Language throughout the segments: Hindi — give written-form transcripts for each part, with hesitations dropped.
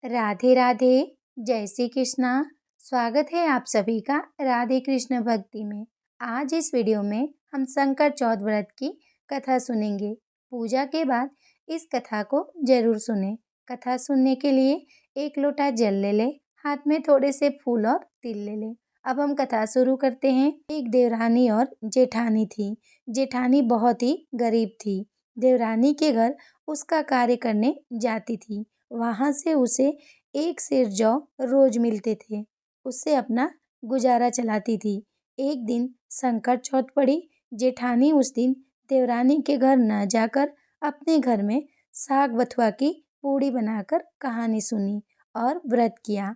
राधे राधे। जय श्री कृष्णा। स्वागत है आप सभी का राधे कृष्ण भक्ति में। आज इस वीडियो में हम संकट चौथ व्रत की कथा सुनेंगे। पूजा के बाद इस कथा को जरूर सुने। कथा सुनने के लिए एक लोटा जल ले ले, हाथ में थोड़े से फूल और तिल ले ले। अब हम कथा शुरू करते हैं। एक देवरानी और जेठानी थी। जेठानी बहुत ही गरीब थी। देवरानी के घर उसका कार्य करने जाती थी। वहां से उसे एक सेर जौ रोज मिलते थे। उससे अपना गुजारा चलाती थी। एक दिन संकट चौथ पड़ी। जेठानी उस दिन देवरानी के घर न जाकर अपने घर में साग बथुआ की पूड़ी बनाकर कहानी सुनी और व्रत किया।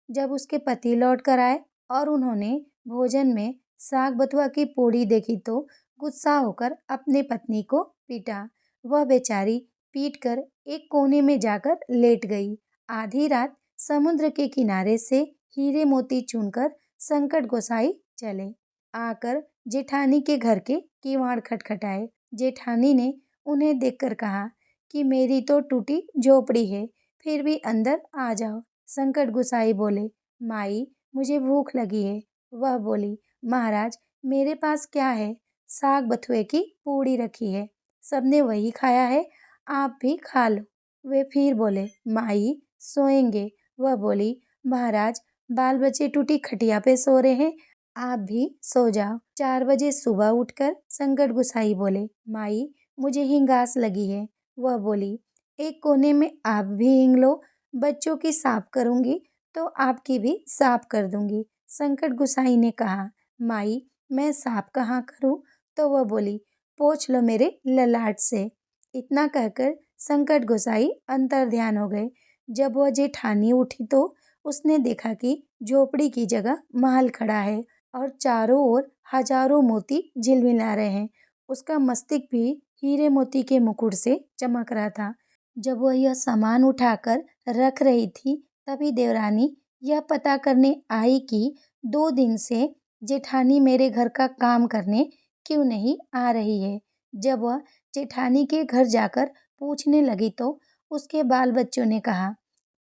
जब उसके पति लौट कर आए और उन्होंने भोजन में साग बथुआ की पूड़ी देखी तो गुस्सा होकर अपने पत्नी को पीटा। वह बेचारी पीटकर एक कोने में जाकर लेट गई। आधी रात समुद्र के किनारे से हीरे मोती चुनकर संकट गोसाई चले आकर जेठानी के घर के किवाड़ खटखटाए। जेठानी ने उन्हें देखकर कहा कि मेरी तो टूटी झोपड़ी है, फिर भी अंदर आ जाओ। संकट गोसाई बोले, माई मुझे भूख लगी है। वह बोली, महाराज मेरे पास क्या है, साग बथुए की पूड़ी रखी है, सबने वही खाया है, आप भी खा लो। वे फिर बोले, माई सोएंगे। वह बोली, महाराज बाल बच्चे टूटी खटिया पे सो रहे हैं, आप भी सो जाओ। 4 बजे सुबह उठकर संकट गुसाई बोले, माई मुझे हिंगास लगी है। वह बोली, एक कोने में आप भी हिंग लो, बच्चों की साफ करूंगी तो आपकी भी साफ कर दूंगी। संकट गुसाई ने कहा, माई मैं साफ कहाँ करूं? तो वह बोली, पोंछ लो मेरे ललाट से। इतना कहकर संकट गोसाई अंतर ध्यान हो गए। जब वह जेठानी उठी तो उसने देखा कि झोपड़ी की जगह महल खड़ा है और चारों ओर हजारों मोती झिलमिला रहे हैं। उसका मस्तिष्क भी हीरे मोती के मुकुट से चमक रहा था। जब वह यह सामान उठाकर रख रही थी तभी देवरानी यह पता करने आई कि 2 दिन से जेठानी मेरे घर का काम करने क्यों नहीं आ रही है। जब वह जेठानी के घर जाकर पूछने लगी तो उसके बाल बच्चों ने कहा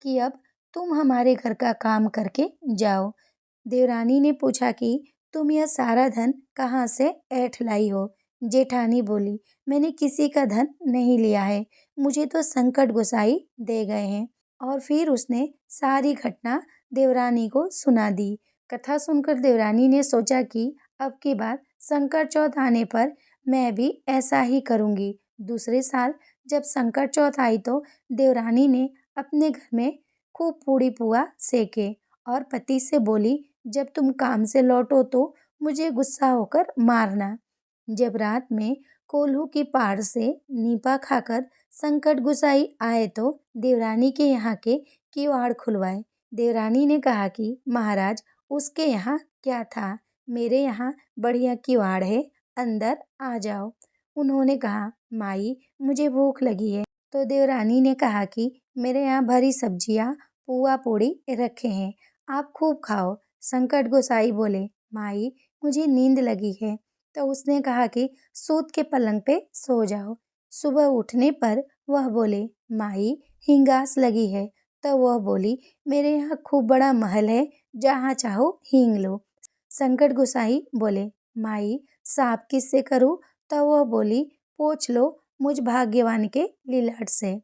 कि अब तुम हमारे घर का काम करके जाओ। देवरानी ने पूछा कि तुम यह सारा धन कहाँ से ऐंठ लाई हो? जेठानी बोली, मैंने किसी का धन नहीं लिया है, मुझे तो संकट गोसाई दे गए हैं। और फिर उसने सारी घटना देवरानी को सुना दी। कथा सुनकर देवरानी ने सोचा कि अब की बार संकट चौथ आने पर मैं भी ऐसा ही करूंगी। दूसरे साल जब संकट चौथ आई तो देवरानी ने अपने घर में खूब पूड़ी पुआ सेके और पति से बोली, जब तुम काम से लौटो तो मुझे गुस्सा होकर मारना। जब रात में कोल्हू की पहाड़ से नीपा खाकर संकट गुसाई आए तो देवरानी के यहाँ के किवाड़ खुलवाए। देवरानी ने कहा कि महाराज उसके यहाँ क्या था, मेरे यहाँ बढ़िया किवाड़ है, अंदर आ जाओ। उन्होंने कहा, माई मुझे भूख लगी है। तो देवरानी ने कहा कि मेरे यहाँ भरी सब्जियाँ पुआ पूड़ी रखे हैं, आप खूब खाओ। संकट गोसाई बोले, माई मुझे नींद लगी है। तो उसने कहा कि सूत के पलंग पे सो जाओ। सुबह उठने पर वह बोले, माई हिंगास लगी है। तो वह बोली, मेरे यहाँ खूब बड़ा महल है, जहाँ चाहो हींग लो। संकट गोसाई बोले, माई साफ किससे करूँ? तो वह बोली, पोंछ लो मुझ भाग्यवान के लीलाट से।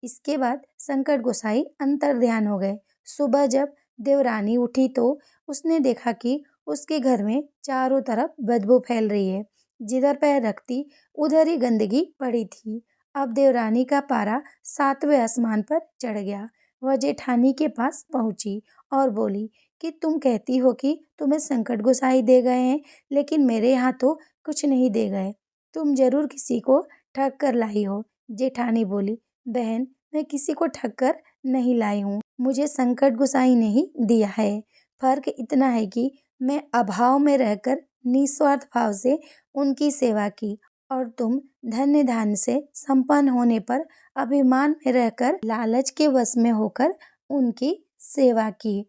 इसके बाद संकट गोसाई अंतर ध्यान हो गए। सुबह जब देवरानी उठी तो उसने देखा कि उसके घर में चारों तरफ बदबू फैल रही है। जिधर पैर रखती उधर ही गंदगी पड़ी थी। अब देवरानी का पारा 7वें आसमान पर चढ़ गया। वह जेठानी के पास पहुंची और बोली कि तुम कहती हो कि तुम्हें संकट गोसाई दे गए हैं, लेकिन मेरे यहाँ तो कुछ नहीं दे गए, तुम जरूर किसी को ठग कर लाई हो। जेठानी बोली, बहन मैं किसी को ठग कर नहीं लाई हूँ, मुझे संकट गोसाई ने ही दिया है। फर्क इतना है कि मैं अभाव में रहकर निस्वार्थ भाव से उनकी सेवा की और तुम धन्य धान्य से संपन्न होने पर अभिमान में रहकर लालच के वश में होकर उनकी सेवा की।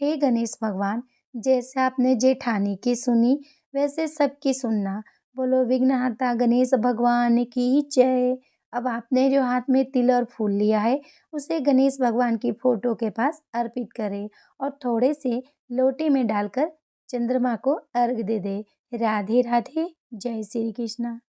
हे गणेश भगवान, जैसे आपने जेठानी की सुनी वैसे सबकी सुनना। बोलो विघ्नहर्ता गणेश भगवान की जय। अब आपने जो हाथ में तिल और फूल लिया है, उसे गणेश भगवान की फोटो के पास अर्पित करें और थोड़े से लोटे में डालकर चंद्रमा को अर्घ दे दे। राधे राधे। जय श्री कृष्णा।